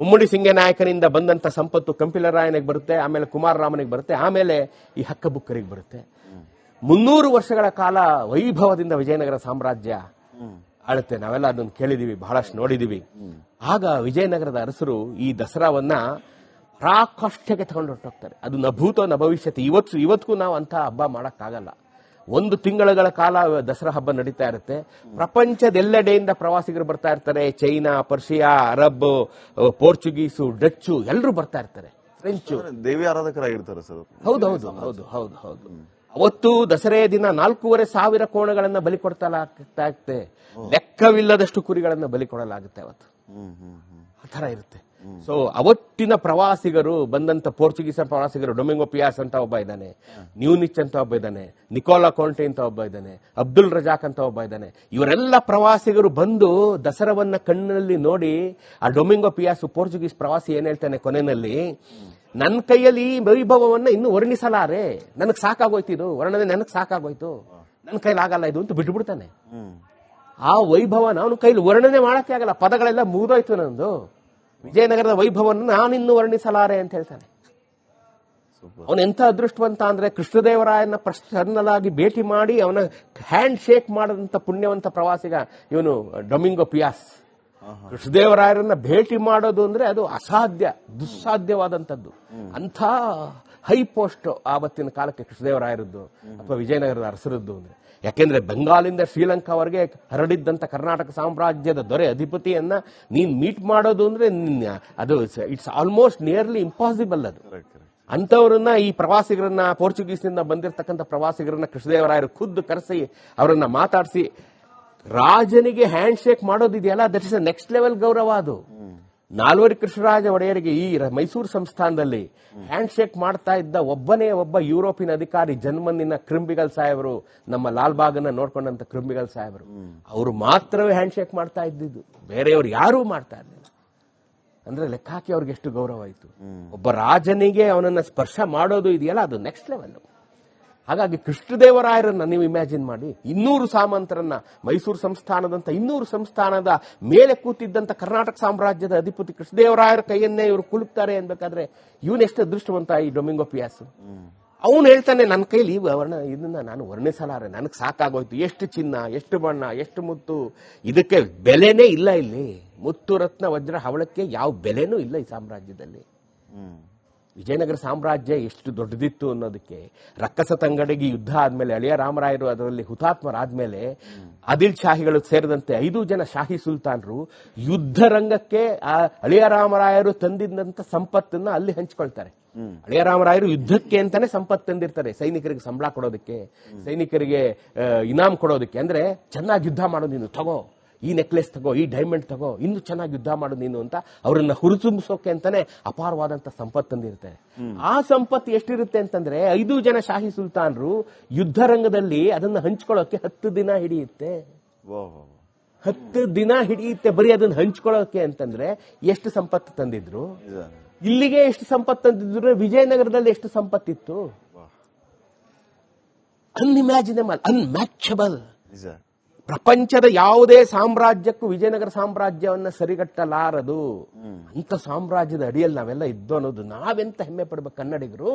ಮುಮ್ಮಡಿ ಸಿಂಗನಾಯಕನಿಂದ ಬಂದಂತ ಸಂಪತ್ತು ಕಂಪಿಲರಾಯನಿಗೆ ಬರುತ್ತೆ, ಆಮೇಲೆ ಕುಮಾರರಾಮನಿಗೆ ಬರುತ್ತೆ, ಆಮೇಲೆ ಈ ಹಕ್ಕಬುಕ್ಕರಿಗೆ ಬರುತ್ತೆ. 300 ವರ್ಷಗಳ ಕಾಲ ವೈಭವದಿಂದ ವಿಜಯನಗರ ಸಾಮ್ರಾಜ್ಯ ಆಳುತ್ತೆ. ನಾವೆಲ್ಲ ಅದನ್ನು ಕೇಳಿದೀವಿ, ಬಹಳಷ್ಟು ನೋಡಿದೀವಿ. ಆಗ ವಿಜಯನಗರದ ಅರಸರು ಈ ದಸರಾವನ್ನ ಪರಾಕಾಷ್ಠೆಗೆ ತಗೊಂಡು ಹೊರಟೋಗ್ತಾರೆ. ಅದು ನ ಭೂತೋ ನ ಭವಿಷ್ಯತಿ. ಇವತ್ತಿಗೂ ನಾವು ಅಂತ ಹಬ್ಬ ಮಾಡಕ್ಕಾಗಲ್ಲ. 1 ತಿಂಗಳ ಕಾಲ ದಸರಾ ಹಬ್ಬ ನಡೀತಾ ಇರುತ್ತೆ. ಪ್ರಪಂಚದೆಲ್ಲೆಡೆಯಿಂದ ಪ್ರವಾಸಿಗರು ಬರ್ತಾ ಇರ್ತಾರೆ. ಚೈನಾ, ಪರ್ಷಿಯಾ, ಅರಬ್, ಪೋರ್ಚುಗೀಸು, ಡಚ್ಚು ಎಲ್ಲರೂ ಬರ್ತಾ ಇರ್ತಾರೆ. ಫ್ರೆಂಚು ದೇವಿ ಆರಾಧಕರಾಗಿರ್ತಾರೆ ಸರ್. ಹೌದೌದು ಹೌದು ಹೌದು ಹೌದು. ಅವತ್ತು ದಸರೆ ದಿನ 4,500 ಕೋಣಗಳನ್ನ ಬಲಿ ಕೊಡ್ತಾಲಾಗುತ್ತೆ. ಲೆಕ್ಕವಿಲ್ಲದಷ್ಟು ಕುರಿಗಳನ್ನ ಬಲಿ ಕೊಡಲಾಗುತ್ತೆ ಅವತ್ತು. ಆ ತರ ಇರುತ್ತೆ. ಸೊ ಅವತ್ತಿನ ಪ್ರವಾಸಿಗರು ಬಂದಂತ ಪೋರ್ಚುಗೀಸ್ ಪ್ರವಾಸಿಗರು, ಡೊಮಿಂಗೋ ಪಿಯಾಸ್ ಅಂತ ಒಬ್ಬ ಇದ್ದಾನೆ, ನ್ಯೂನಿಚ್ ಅಂತ ಒಬ್ಬ ಇದ್ದಾನೆ, ನಿಕೋಲಾ ಕೋಂಟೆ ಅಂತ ಒಬ್ಬ ಇದ್ದಾನೆ, ಅಬ್ದುಲ್ ರಜಾಕ್ ಅಂತ ಒಬ್ಬ ಇದ್ದಾನೆ. ಇವರೆಲ್ಲ ಪ್ರವಾಸಿಗರು ಬಂದು ದಸರವನ್ನ ಕಣ್ಣಲ್ಲಿ ನೋಡಿ, ಆ ಡೊಮಿಂಗೋ ಪಿಯಾಸ್ ಪೋರ್ಚುಗೀಸ್ ಪ್ರವಾಸಿ ಏನ್ ಹೇಳ್ತಾನೆ ಕೊನೆಯಲ್ಲಿ, ನನ್ನ ಕೈಯಲ್ಲಿ ಈ ವೈಭವವನ್ನ ಇನ್ನು ವರ್ಣಿಸಲಾರೆ, ನನಗ್ ಸಾಕಾಗೋಯ್ತು, ಇದು ವರ್ಣನೆ ನನಗ್ ಸಾಕಾಗೋಯ್ತು, ನನ್ನ ಕೈಲಿ ಆಗಲ್ಲ ಇದು ಅಂತ ಬಿಟ್ಬಿಡ್ತಾನೆ. ಆ ವೈಭವನ ಅವನ ಕೈಲಿ ವರ್ಣನೆ ಮಾಡಕ್ಕೆ ಆಗಲ್ಲ, ಪದಗಳೆಲ್ಲ ಮುಗಿದೋಯ್ತು ನಂದು, ವಿಜಯನಗರದ ವೈಭವವನ್ನು ನಾನಿನ್ನು ವರ್ಣಿಸಲಾರೆ ಅಂತ ಹೇಳ್ತಾನೆ. ಅವನು ಎಂಥ ಅದೃಷ್ಟವಂತ ಅಂದ್ರೆ, ಕೃಷ್ಣದೇವರಾಯನ ಪರ್ಸನಲ್ ಆಗಿ ಭೇಟಿ ಮಾಡಿ ಅವನ ಹ್ಯಾಂಡ್ ಶೇಕ್ ಮಾಡದಂತ ಪುಣ್ಯವಂತ ಪ್ರವಾಸಿಗ ಇವನು ಡೊಮಿಂಗೋ ಪಿಯಾಸ್. ಕೃಷ್ಣದೇವರಾಯರನ್ನ ಭೇಟಿ ಮಾಡೋದು ಅಂದ್ರೆ ಅದು ಅಸಾಧ್ಯ, ದುಸ್ಸಾಧ್ಯವಾದಂಥದ್ದು. ಅಂಥ ಹೈ ಪೋಸ್ಟ್ ಆವತ್ತಿನ ಕಾಲಕ್ಕೆ ಕೃಷ್ಣದೇವರಾಯರದ್ದು ಅಥವಾ ವಿಜಯನಗರದ ಅರಸರದ್ದು ಅಂದ್ರೆ. ಯಾಕೆಂದ್ರೆ ಬೆಂಗಾಲಿಂದ ಶ್ರೀಲಂಕಾವರೆಗೆ ಹರಡಿದ್ದಂತ ಕರ್ನಾಟಕ ಸಾಮ್ರಾಜ್ಯದ ದೊರೆ ಅಧಿಪತಿಯನ್ನ ನೀನ್ ಮೀಟ್ ಮಾಡೋದು ಅಂದ್ರೆ ಅದು ಇಟ್ಸ್ ಆಲ್ಮೋಸ್ಟ್ ನಿಯರ್ಲಿ ಇಂಪಾಸಿಬಲ್. ಅದು ಅಂತವರನ್ನ, ಈ ಪ್ರವಾಸಿಗರನ್ನ, ಪೋರ್ಚುಗೀಸ್ನಿಂದ ಬಂದಿರತಕ್ಕಂಥ ಪ್ರವಾಸಿಗರನ್ನ ಕೃಷ್ಣದೇವರಾಯರು ಖುದ್ದು ಕರೆಸಿ ಅವರನ್ನ ಮಾತಾಡಿಸಿ ರಾಜನಿಗೆ ಹ್ಯಾಂಡ್ ಶೇಕ್ ಮಾಡೋದಿದೆಯಲ್ಲ, ದಟ್ ಇಸ್ ನೆಕ್ಸ್ಟ್ ಲೆವೆಲ್ ಗೌರವ. ಅದು ನಾಲ್ವಡಿ ಕೃಷ್ಣರಾಜ ಒಡೆಯರಿಗೆ ಈ ಮೈಸೂರು ಸಂಸ್ಥಾನದಲ್ಲಿ ಹ್ಯಾಂಡ್ ಶೇಕ್ ಮಾಡ್ತಾ ಇದ್ದ ಒಬ್ಬನೇ ಒಬ್ಬ ಯುರೋಪಿನ ಅಧಿಕಾರಿ, ಜನ್ಮನ್ನಿನ ಕ್ರಿಂಬಿಗಲ್ ಸಾಹೇಬರು, ನಮ್ಮ ಲಾಲ್ಬಾಗನ್ನ ನೋಡ್ಕೊಂಡಂತ ಕ್ರಿಂಬಿಗಲ್ ಸಾಹೇಬರು, ಅವರು ಮಾತ್ರವೇ ಹ್ಯಾಂಡ್ ಶೇಕ್ ಮಾಡ್ತಾ ಇದ್ದಿದ್ದು, ಬೇರೆಯವರು ಯಾರೂ ಮಾಡ್ತಾ ಇರಲಿಲ್ಲ. ಅಂದ್ರೆ ಲೆಕ್ಕ ಹಾಕಿ ಅವ್ರಿಗೆ ಎಷ್ಟು ಗೌರವ ಆಯಿತು. ಒಬ್ಬ ರಾಜನಿಗೆ ಅವನನ್ನ ಸ್ಪರ್ಶ ಮಾಡೋದು ಇದೆಯಲ್ಲ, ಅದು ನೆಕ್ಸ್ಟ್ ಲೆವೆಲ್. ಹಾಗಾಗಿ ಕೃಷ್ಣದೇವರಾಯರನ್ನ ನೀವು ಇಮ್ಯಾಜಿನ್ ಮಾಡಿ, 200 ಸಾಮಂತರನ್ನ, ಮೈಸೂರು ಸಂಸ್ಥಾನದಂತ 200 ಸಂಸ್ಥಾನದ ಮೇಲೆ ಕೂತಿದ್ದಂತ ಕರ್ನಾಟಕ ಸಾಮ್ರಾಜ್ಯದ ಅಧಿಪತಿ ಕೃಷ್ಣದೇವರಾಯರ ಕೈಯನ್ನೇ ಇವರು ಕುಲುಕ್ತಾರೆ ಅನ್ಬೇಕಾದ್ರೆ ಇವನೆಷ್ಟು ಅದೃಷ್ಟವಂತ ಈ ಡೊಮಿಂಗೋ ಪಿಯಾಸ್. ಅವನು ಹೇಳ್ತಾನೆ, ನನ್ನ ಕೈಲಿ ಇದನ್ನ ನಾನು ವರ್ಣಿಸಲಾರೆ, ನನಗೆ ಸಾಕಾಗೋಯ್ತು. ಎಷ್ಟು ಚಿನ್ನ, ಎಷ್ಟು ಬಣ್ಣ, ಎಷ್ಟು ಮುತ್ತು, ಇದಕ್ಕೆ ಬೆಲೆನೇ ಇಲ್ಲ. ಇಲ್ಲಿ ಮುತ್ತು, ರತ್ನ, ವಜ್ರ, ಹವಳಕ್ಕೆ ಯಾವ ಬೆಲೆನೂ ಇಲ್ಲ ಈ ಸಾಮ್ರಾಜ್ಯದಲ್ಲಿ. ವಿಜಯನಗರ ಸಾಮ್ರಾಜ್ಯ ಎಷ್ಟು ದೊಡ್ಡದಿತ್ತು ಅನ್ನೋದಕ್ಕೆ, ರಕ್ಕಸ ತಂಗಡಿಗೆ ಯುದ್ಧ ಆದ್ಮೇಲೆ ಅಳಿಯ ರಾಮರಾಯರು ಅದರಲ್ಲಿ ಹುತಾತ್ಮರಾದ್ಮೇಲೆ ಆದಿಲ್ ಶಾಹಿಗಳು ಸೇರಿದಂತೆ 5 ಜನ ಶಾಹಿ ಸುಲ್ತಾನರು ಯುದ್ಧ ರಂಗಕ್ಕೆ ಆ ಅಳಿಯ ರಾಮರಾಯರು ತಂದಿದ್ದಂತ ಸಂಪತ್ತನ್ನ ಅಲ್ಲಿ ಹಂಚ್ಕೊಳ್ತಾರೆ. ಅಳಿಯ ರಾಮರಾಯರು ಯುದ್ಧಕ್ಕೆ ಅಂತಾನೆ ಸಂಪತ್ತು ತಂದಿರ್ತಾರೆ, ಸೈನಿಕರಿಗೆ ಸಂಬಳ ಕೊಡೋದಕ್ಕೆ, ಸೈನಿಕರಿಗೆ ಇನಾಮ್ ಕೊಡೋದಕ್ಕೆ. ಅಂದ್ರೆ ಚೆನ್ನಾಗಿ ಯುದ್ಧ ಮಾಡೋದು ನೀನು, ತಗೋ ಈ ನೆಕ್ಲೆಸ್ ತಗೋ, ಈ ಡೈಮಂಡ್ ತಗೋ, ಇನ್ನು ಚೆನ್ನಾಗಿ ಯುದ್ಧ ಮಾಡು ನೀನು ಅಂತ ಅವರನ್ನ ಹುರಿತುಂಬಿಸೋಕೆ ಅಂತಾನೆ ಅಪಾರವಾದಂತ ಸಂಪತ್ತು ತಂದಿರುತ್ತೆ. ಆ ಸಂಪತ್ತು ಎಷ್ಟಿರುತ್ತೆ ಅಂತಂದ್ರೆ 5 ಜನ ಶಾಹಿ ಸುಲ್ತಾನರು ಯುದ್ಧ ರಂಗದಲ್ಲಿ ಅದನ್ನ ಹಂಚ್ಕೊಳ್ಳೋಕೆ 10 ದಿನ ಹಿಡಿಯುತ್ತೆ. 10 ದಿನ ಹಿಡಿಯುತ್ತೆ ಬರೀ ಅದನ್ನ ಹಂಚ್ಕೊಳ್ಳೋಕೆ ಅಂತಂದ್ರೆ. ಎಷ್ಟು ಸಂಪತ್ತು ತಂದಿದ್ರು, ಇಲ್ಲಿಗೆ ಎಷ್ಟು ಸಂಪತ್ತು ತಂದಿದ್ರು, ವಿಜಯನಗರದಲ್ಲಿ ಎಷ್ಟು ಸಂಪತ್ತಿತ್ತು, ಅನ್ಇಮ್ಯಾಜಿನೇಬಲ್, ಅನ್ಮ್ಯಾಚಬಲ್. ಪ್ರಪಂಚದ ಯಾವುದೇ ಸಾಮ್ರಾಜ್ಯಕ್ಕೂ ವಿಜಯನಗರ ಸಾಮ್ರಾಜ್ಯವನ್ನ ಸರಿಗಟ್ಟಲಾರದು. ಅಂತ ಸಾಮ್ರಾಜ್ಯದ ಅಡಿಯಲ್ಲಿ ನಾವೆಲ್ಲ ಇದ್ದು ಅನ್ನೋದು ನಾವೆಂತ ಹೆಮ್ಮೆ ಪಡ್ಬೇಕು ಕನ್ನಡಿಗರು,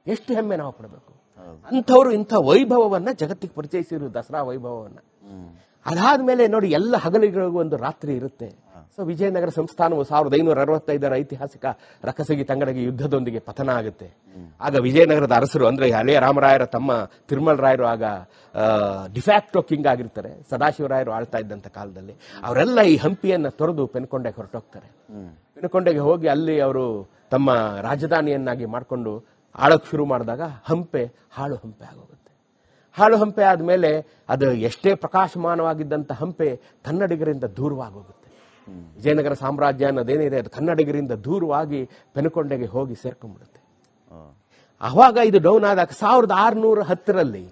ಎಷ್ಟು ಹೆಮ್ಮೆ ನಾವು ಪಡಬೇಕು. ಅಂಥವ್ರು ಇಂಥ ವೈಭವವನ್ನ ಜಗತ್ತಿಗೆ ಪರಿಚಯಿಸಿರು, ದಸರಾ ವೈಭವವನ್ನ. ಅದಾದ್ಮೇಲೆ ನೋಡಿ, ಎಲ್ಲ ಹಗಲಿಗಳಿಗೂ ಒಂದು ರಾತ್ರಿ ಇರುತ್ತೆ. ಸೊ ವಿಜಯನಗರ ಸಂಸ್ಥಾನವು 1565ರ ಐತಿಹಾಸಿಕ ರಕ್ಕಸಗಿ ತಂಗಡಗಿ ಯುದ್ಧದೊಂದಿಗೆ ಪತನ ಆಗುತ್ತೆ. ಆಗ ವಿಜಯನಗರದ ಅರಸರು ಅಂದ್ರೆ ಹಳೆಯ ರಾಮರಾಯರ ತಮ್ಮ ತಿರುಮಲ ರಾಯರು ಆಗ ಡಿಫ್ಯಾಕ್ಟೋ ಕಿಂಗ್ ಆಗಿರ್ತಾರೆ. ಸದಾಶಿವರಾಯರು ಆಳ್ತಾ ಇದ್ದಂತ ಕಾಲದಲ್ಲಿ ಅವರೆಲ್ಲ ಈ ಹಂಪಿಯನ್ನ ತೊರೆದು ಪೆನ್ಕೊಂಡೆಗೆ ಹೊರಟೋಗ್ತಾರೆ. ಪೆನ್ಕೊಂಡೆಗೆ ಹೋಗಿ ಅಲ್ಲಿ ಅವರು ತಮ್ಮ ರಾಜಧಾನಿಯನ್ನಾಗಿ ಮಾಡಿಕೊಂಡು ಆಳಕ್ ಶುರು ಮಾಡಿದಾಗ ಹಂಪೆ ಹಾಳು ಹಂಪೆ ಆಗೋಗುತ್ತೆ. ಹಾಳು ಹಂಪೆ ಆದ್ಮೇಲೆ ಅದು ಎಷ್ಟೇ ಪ್ರಕಾಶಮಾನವಾಗಿದ್ದಂತ ಹಂಪೆ ಕನ್ನಡಿಗರಿಂದ ದೂರವಾಗೋಗುತ್ತೆ. ವಿಜಯನಗರ ಸಾಮ್ರಾಜ್ಯ ಅನ್ನೋದೇನಿದೆ ಅದು ಕನ್ನಡಿಗರಿಂದ ದೂರವಾಗಿ ಪೆನುಕೊಂಡೆಗೆ ಹೋಗಿ ಸೇರ್ಕೊಂಡ್ಬಿಡುತ್ತೆ. ಅವಾಗ ಇದು ಡೌನ್ ಆದಾಗ 1610ರಲ್ಲಿ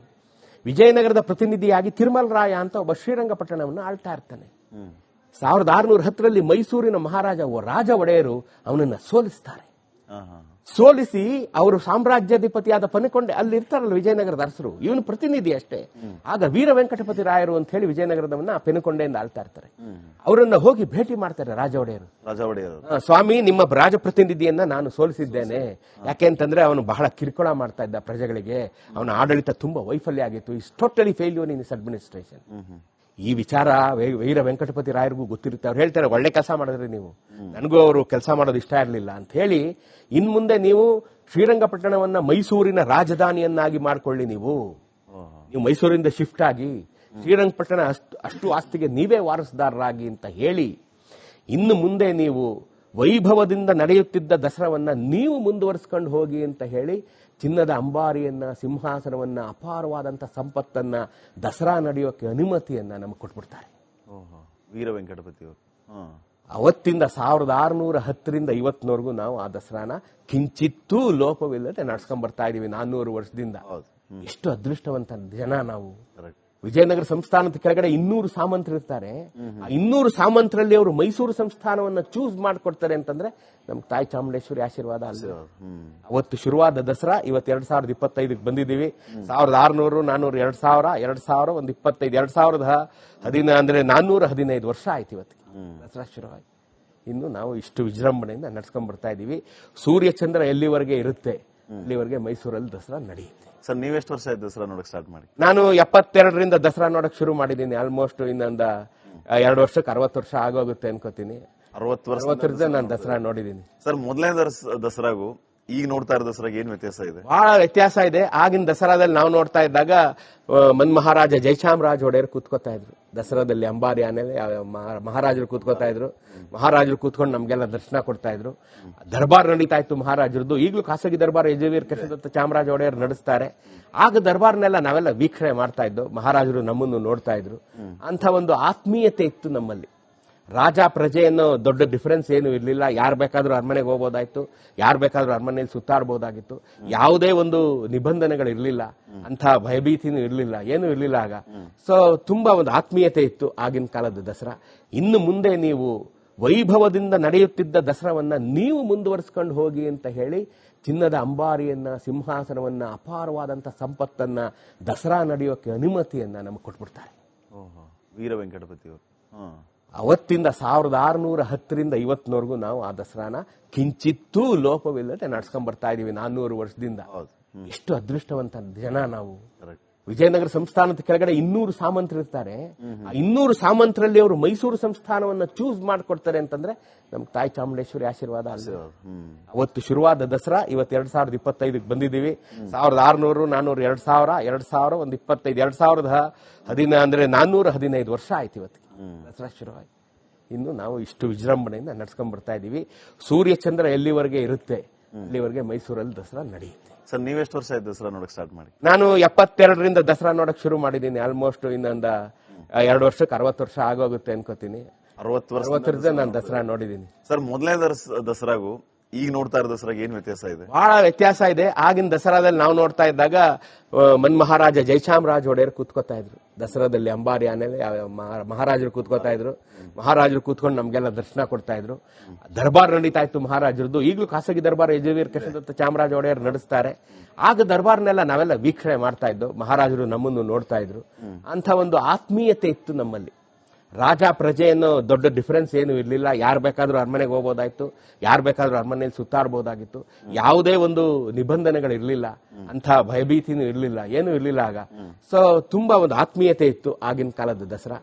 ವಿಜಯನಗರದ ಪ್ರತಿನಿಧಿಯಾಗಿ ತಿರುಮಲ ರಾಯ ಅಂತ ಒಬ್ಬ ಶ್ರೀರಂಗಪಟ್ಟಣವನ್ನು ಆಳ್ತಾ ಇರ್ತಾನೆ. 1610ರಲ್ಲಿ ಮೈಸೂರಿನ ಮಹಾರಾಜ ರಾಜ ಒಡೆಯರು ಅವನನ್ನ ಸೋಲಿಸ್ತಾರೆ. ಸೋಲಿಸಿ ಅವರು ಸಾಮ್ರಾಜ್ಯಾಧಿಪತಿಯಾದ ಪನಕೊಂಡೆ ಅಲ್ಲಿ ಇರ್ತಾರಲ್ಲ ವಿಜಯನಗರದ ಅರಸರು, ಇವನು ಪ್ರತಿನಿಧಿ ಅಷ್ಟೇ. ಆಗ ವೀರ ವೆಂಕಟಪತಿ ರಾಯರು ಅಂತ ಹೇಳಿ ವಿಜಯನಗರದವನ್ನ ಪೆನುಕೊಂಡೆಯಿಂದ ಆಳ್ತಾ ಇರ್ತಾರೆ. ಅವರನ್ನ ಹೋಗಿ ಭೇಟಿ ಮಾಡ್ತಾರೆ ರಾಜ ಒಡೆಯರು. ಸ್ವಾಮಿ, ನಿಮ್ಮ ರಾಜಪ್ರತಿನಿಧಿಯನ್ನ ನಾನು ಸೋಲಿಸಿದ್ದೇನೆ. ಯಾಕೆ ಅಂತಂದ್ರೆ ಅವನು ಬಹಳ ಕಿರುಕುಳ ಮಾಡ್ತಾ ಇದ್ದ ಪ್ರಜೆಗಳಿಗೆ, ಅವನ ಆಡಳಿತ ತುಂಬಾ ವೈಫಲ್ಯ ಆಗಿತ್ತು. Is totally failure in is administration. ಈ ವಿಚಾರ ವೀರ ವೆಂಕಟಪತಿ ರಾಯರಿಗೂ ಗೊತ್ತಿರುತ್ತೆ. ಅವ್ರು ಹೇಳ್ತಾರೆ, ಒಳ್ಳೆ ಕೆಲಸ ಮಾಡಿದ್ರಿ ನೀವು, ನನಗೂ ಅವರು ಕೆಲಸ ಮಾಡೋದು ಇಷ್ಟ ಇರಲಿಲ್ಲ ಅಂತ ಹೇಳಿ, ಇನ್ ಮುಂದೆ ನೀವು ಶ್ರೀರಂಗಪಟ್ಟಣವನ್ನ ಮೈಸೂರಿನ ರಾಜಧಾನಿಯನ್ನಾಗಿ ಮಾಡ್ಕೊಳ್ಳಿ. ನೀವು ಮೈಸೂರಿಂದ ಶಿಫ್ಟ್ ಆಗಿ ಶ್ರೀರಂಗಪಟ್ಟಣ ಅಷ್ಟು ಆಸ್ತಿಗೆ ನೀವೇ ವಾರಸುದಾರರಾಗಿ ಅಂತ ಹೇಳಿ, ಇನ್ನು ಮುಂದೆ ನೀವು ವೈಭವದಿಂದ ನಡೆಯುತ್ತಿದ್ದ ದಸರಾವನ್ನ ನೀವು ಮುಂದುವರಿಸಿಕೊಂಡು ಹೋಗಿ ಅಂತ ಹೇಳಿ, ಚಿನ್ನದ ಅಂಬಾರಿಯನ್ನ, ಸಿಂಹಾಸನವನ್ನ, ಅಪಾರವಾದಂತಹ ಸಂಪತ್ತನ್ನ, ದಸರಾ ನಡೆಯೋಕೆ ಅನುಮತಿಯನ್ನ ನಮಗೆ ಕೊಟ್ಬಿಡ್ತಾರೆ ವೀರ ವೆಂಕಟಪತಿ ಅವರು. ಅವತ್ತಿಂದ 1610ರಿಂದ ಇವತ್ತಿನವರೆಗೂ ನಾವು ಆ ದಸರಾನ ಕಿಂಚಿತ್ತೂ ಲೋಪವಿಲ್ಲದೆ ನಡ್ಸ್ಕೊಂಡ್ ಬರ್ತಾ ಇದೀವಿ 400 ವರ್ಷದಿಂದ. ಎಷ್ಟು ಅದೃಷ್ಟವಂತ ಜನ ನಾವು. ವಿಜಯನಗರ ಸಂಸ್ಥಾನದ ಕೆಳಗಡೆ 200 ಸಾಮಂತರು ಇರ್ತಾರೆ. ಆ 200 ಸಾಮಂತರಲ್ಲಿ ಅವರು ಮೈಸೂರು ಸಂಸ್ಥಾನವನ್ನ ಚೂಸ್ ಮಾಡ್ಕೊಡ್ತಾರೆ ಅಂತಂದ್ರೆ ನಮ್ಗೆ ತಾಯಿ ಚಾಮುಂಡೇಶ್ವರಿ ಆಶೀರ್ವಾದ ಅಲ್ಲ. ಅವತ್ತು ಶುರುವಾದ ದಸರಾ ಇವತ್ತು 2025ಕ್ಕೆ ಬಂದಿದ್ದೀವಿ. 1600, 400, 2000, 2000, ಒಂದು 25, 2010 ಅಂದ್ರೆ 415 ವರ್ಷ ಆಯ್ತು ಇವತ್ತು ದಸರಾ ಶುರುವಾಗಿ. ಇನ್ನು ನಾವು ಇಷ್ಟು ವಿಜೃಂಭಣೆಯಿಂದ ನಡ್ಸ್ಕೊಂಡ್ ಬರ್ತಾ ಇದೀವಿ. ಸೂರ್ಯ ಚಂದ್ರ ಎಲ್ಲಿವರೆಗೆ ಇರುತ್ತೆ ಅಲ್ಲಿವರೆಗೆ ಮೈಸೂರಲ್ಲಿ ದಸರಾ ನಡೆಯುತ್ತೆ. ಸರ್, ನೀವೆಷ್ಟು ವರ್ಷ ಆಯ್ತು ದಸರಾ ನೋಡಕ್ ಸ್ಟಾರ್ಟ್ ಮಾಡಿ? ನಾನು 72ರಿಂದ ದಸರಾ ನೋಡಕ್ ಶುರು ಮಾಡಿದ್ದೀನಿ. ಆಲ್ಮೋಸ್ಟ್ ಇನ್ನೊಂದು 2 ವರ್ಷಕ್ಕೆ 60 ವರ್ಷ ಆಗೋಗುತ್ತೆ ಅನ್ಕೋತೀನಿ. 60 ವರ್ಷ ನಾನು ದಸರಾ ನೋಡಿದ್ದೀನಿ. ಸರ್, ಮೊದಲನೇ ದಸರಾಗೂ ಈಗ ನೋಡ್ತಾ ಇರೋ ದಸರಾಗ ಏನ್ ವ್ಯತ್ಯಾಸ ಇದೆ? ಬಹಳ ವ್ಯತ್ಯಾಸ ಇದೆ. ಆಗಿನ ದಸರಾದಲ್ಲಿ ನಾವು ನೋಡ್ತಾ ಇದ್ದಾಗ ಮಹಾರಾಜ ಜಯಚಾಮರಾಜ ಒಡೆಯರ್ ಕೂತ್ಕೋತಾ ಇದ್ರು ದಸರಾದಲ್ಲಿ. ಅಂಬಾರಿ ಆನೆಲೆ ಮಹಾರಾಜರು ಕೂತ್ಕೋತಾ ಇದ್ರು. ಮಹಾರಾಜರು ಕೂತ್ಕೊಂಡು ನಮ್ಗೆಲ್ಲ ದರ್ಶನ ಕೊಡ್ತಾ ಇದ್ರು. ದರ್ಬಾರ್ ನಡೀತಾ ಇತ್ತು ಮಹಾರಾಜರದ್ದು. ಈಗಲೂ ಖಾಸಗಿ ದರ್ಬಾರ್ ಯಜವೀರ್ ಕೃಷ್ಣದತ್ತ ಚಾಮರಾಜ ಒಡೆಯರ್ ನಡೆಸ್ತಾರೆ. ಆಗ ದರ್ಬಾರ್ನೆಲ್ಲ ನಾವೆಲ್ಲ ವೀಕ್ಷಣೆ ಮಾಡ್ತಾ ಇದ್ದು. ಮಹಾರಾಜರು ನಮ್ಮನ್ನು ನೋಡ್ತಾ ಇದ್ರು. ಅಂತ ಒಂದು ಆತ್ಮೀಯತೆ ಇತ್ತು ನಮ್ಮಲ್ಲಿ. ರಾಜ ಪ್ರಜೆಯನ್ನು ದೊಡ್ಡ ಡಿಫರೆನ್ಸ್ ಏನು ಇರಲಿಲ್ಲ. ಯಾರು ಬೇಕಾದ್ರೂ ಅರಮನೆಗೆ ಹೋಗ್ಬೋದಾಯ್ತು, ಯಾರು ಬೇಕಾದ್ರೂ ಅರಮನೆಯಲ್ಲಿ ಸುತ್ತಾಡಬಹುದಾಗಿತ್ತು. ಯಾವುದೇ ಒಂದು ನಿಬಂಧನೆಗಳಿರ್ಲಿಲ್ಲ, ಅಂತ ಭಯಭೀತಿನೂ ಇರಲಿಲ್ಲ, ಏನೂ ಇರಲಿಲ್ಲ ಆಗ. ಸೊ ತುಂಬಾ ಒಂದು ಆತ್ಮೀಯತೆ ಇತ್ತು ಆಗಿನ ಕಾಲದ ದಸರಾ. ಇನ್ನು ಮುಂದೆ ನೀವು ವೈಭವದಿಂದ ನಡೆಯುತ್ತಿದ್ದ ದಸರಾವನ್ನ ನೀವು ಮುಂದುವರಿಸಿಕೊಂಡು ಹೋಗಿ ಅಂತ ಹೇಳಿ, ಚಿನ್ನದ ಅಂಬಾರಿಯನ್ನ, ಸಿಂಹಾಸನವನ್ನ, ಅಪಾರವಾದಂತಹ ಸಂಪತ್ತನ್ನ, ದಸರಾ ನಡೆಯೋಕೆ ಅನುಮತಿಯನ್ನ ನಮಗೆ ಕೊಟ್ಬಿಡ್ತಾರೆ ವೀರ ವೆಂಕಟಪತಿ ಅವರು. ಅವತ್ತಿಂದ 1610ರಿಂದ ಇವತ್ತಿನವರೆಗೂ ನಾವು ಆ ದಸರಾನ ಕಿಂಚಿತ್ತೂ ಲೋಪವಿಲ್ಲದೆ ನಡ್ಸ್ಕೊಂಡ್ ಬರ್ತಾ ಇದೀವಿ 400 ವರ್ಷದಿಂದ. ಎಷ್ಟು ಅದೃಷ್ಟವಂತ ಜನ ನಾವು. ವಿಜಯನಗರ ಸಂಸ್ಥಾನದ ಕೆಳಗಡೆ 200 ಸಾಮಂತರು ಇರ್ತಾರೆ. ಆ 200 ಸಾಮಂತರಲ್ಲಿ ಅವರು ಮೈಸೂರು ಸಂಸ್ಥಾನವನ್ನ ಚೂಸ್ ಮಾಡ್ಕೊಡ್ತಾರೆ ಅಂತಂದ್ರೆ ನಮ್ಗೆ ತಾಯಿ ಚಾಮುಂಡೇಶ್ವರಿ ಆಶೀರ್ವಾದ ಅಲ್ಲ. ಅವತ್ತು ಶುರುವಾದ ದಸರಾ ಇವತ್ತು 2025ಕ್ಕೆ ಬಂದಿದ್ದೀವಿ. 1600, 400, 2000, 2000, ಒಂದು 25, 2010 ಅಂದ್ರೆ 415 ವರ್ಷ ಆಯ್ತು ಇವತ್ತು ದಸರಾ ಶುರುವಾಗಿ. ಇನ್ನು ನಾವು ಇಷ್ಟು ವಿಜೃಂಭಣೆಯಿಂದ ನಡ್ಸ್ಕೊಂಡ್ ಬರ್ತಾ ಇದೀವಿ. ಸೂರ್ಯ ಚಂದ್ರ ಎಲ್ಲಿವರೆಗೆ ಇರುತ್ತೆ ಅಲ್ಲಿವರೆಗೆ ಮೈಸೂರಲ್ಲಿ ದಸರಾ ನಡೆಯುತ್ತೆ. ಸರ್, ನೀವೆಷ್ಟು ವರ್ಷ ಆಯ್ತು ದಸರಾ ನೋಡಕ್ ಸ್ಟಾರ್ಟ್ ಮಾಡಿ? ನಾನು 72ರಿಂದ ದಸರಾ ನೋಡಕ್ ಶುರು ಮಾಡಿದ್ದೀನಿ. ಆಲ್ಮೋಸ್ಟ್ ಇನ್ನೊಂದು 2 ವರ್ಷಕ್ಕೆ 60 ವರ್ಷ ಆಗೋಗುತ್ತೆ ಅನ್ಕೋತೀನಿ. 60 ನಾನು ದಸರಾ ನೋಡಿದ್ದೀನಿ. ಸರ್, ಮೊದಲನೇ ದಸರಾಗೂ ಈಗ ನೋಡ್ತಾ ಇರೋ ದಸರಾಗ ಏನ್ ವ್ಯತ್ಯಾಸ ಇದೆ? ಬಹಳ ವ್ಯತ್ಯಾಸ ಇದೆ. ಆಗಿನ ದಸರಾದಲ್ಲಿ ನಾವು ನೋಡ್ತಾ ಇದ್ದಾಗ ಮಹಾರಾಜ ಜಯಚಾಮರಾಜ ಒಡೆಯರ್ ಕೂತ್ಕೋತಾ ಇದ್ರು ದಸರಾದಲ್ಲಿ. ಅಂಬಾರಿ ಆನೆಲೆ ಮಹಾರಾಜರು ಕೂತ್ಕೋತಾ ಇದ್ರು. ಮಹಾರಾಜರು ಕೂತ್ಕೊಂಡು ನಮ್ಗೆಲ್ಲ ದರ್ಶನ ಕೊಡ್ತಾ ಇದ್ರು. ದರ್ಬಾರ್ ನಡೀತಾ ಇತ್ತು ಮಹಾರಾಜರದ್ದು. ಈಗಲೂ ಖಾಸಗಿ ದರ್ಬಾರ್ ಯಜವೀರ್ ಕೃಷ್ಣದತ್ತ ಚಾಮರಾಜ ಒಡೆಯರ್ ನಡೆಸ್ತಾರೆ. ಆಗ ದರ್ಬಾರ್ನೆಲ್ಲ ನಾವೆಲ್ಲ ವೀಕ್ಷಣೆ ಮಾಡ್ತಾ ಇದ್ದು. ಮಹಾರಾಜರು ನಮ್ಮನ್ನು ನೋಡ್ತಾ ಇದ್ರು. ಅಂತ ಒಂದು ಆತ್ಮೀಯತೆ ಇತ್ತು ನಮ್ಮಲ್ಲಿ. ರಾಜ ಪ್ರಜೆಯನ್ನು ದೊಡ್ಡ ಡಿಫರೆನ್ಸ್ ಏನು ಇರಲಿಲ್ಲ. ಯಾರು ಬೇಕಾದ್ರೂ ಅರಮನೆಗೆ ಹೋಗ್ಬೋದಾಯ್ತು, ಯಾರು ಬೇಕಾದ್ರೂ ಅರಮನೆಯಲ್ಲಿ ಸುತ್ತಾಡಬಹುದಾಗಿತ್ತು. ಯಾವುದೇ ಒಂದು ನಿಬಂಧನೆಗಳಿರ್ಲಿಲ್ಲ, ಅಂತ ಭಯಭೀತಿನೂ ಇರಲಿಲ್ಲ, ಏನೂ ಇರಲಿಲ್ಲ ಆಗ. ಸೊ ತುಂಬಾ ಒಂದು ಆತ್ಮೀಯತೆ ಇತ್ತು ಆಗಿನ ಕಾಲದ ದಸರಾ.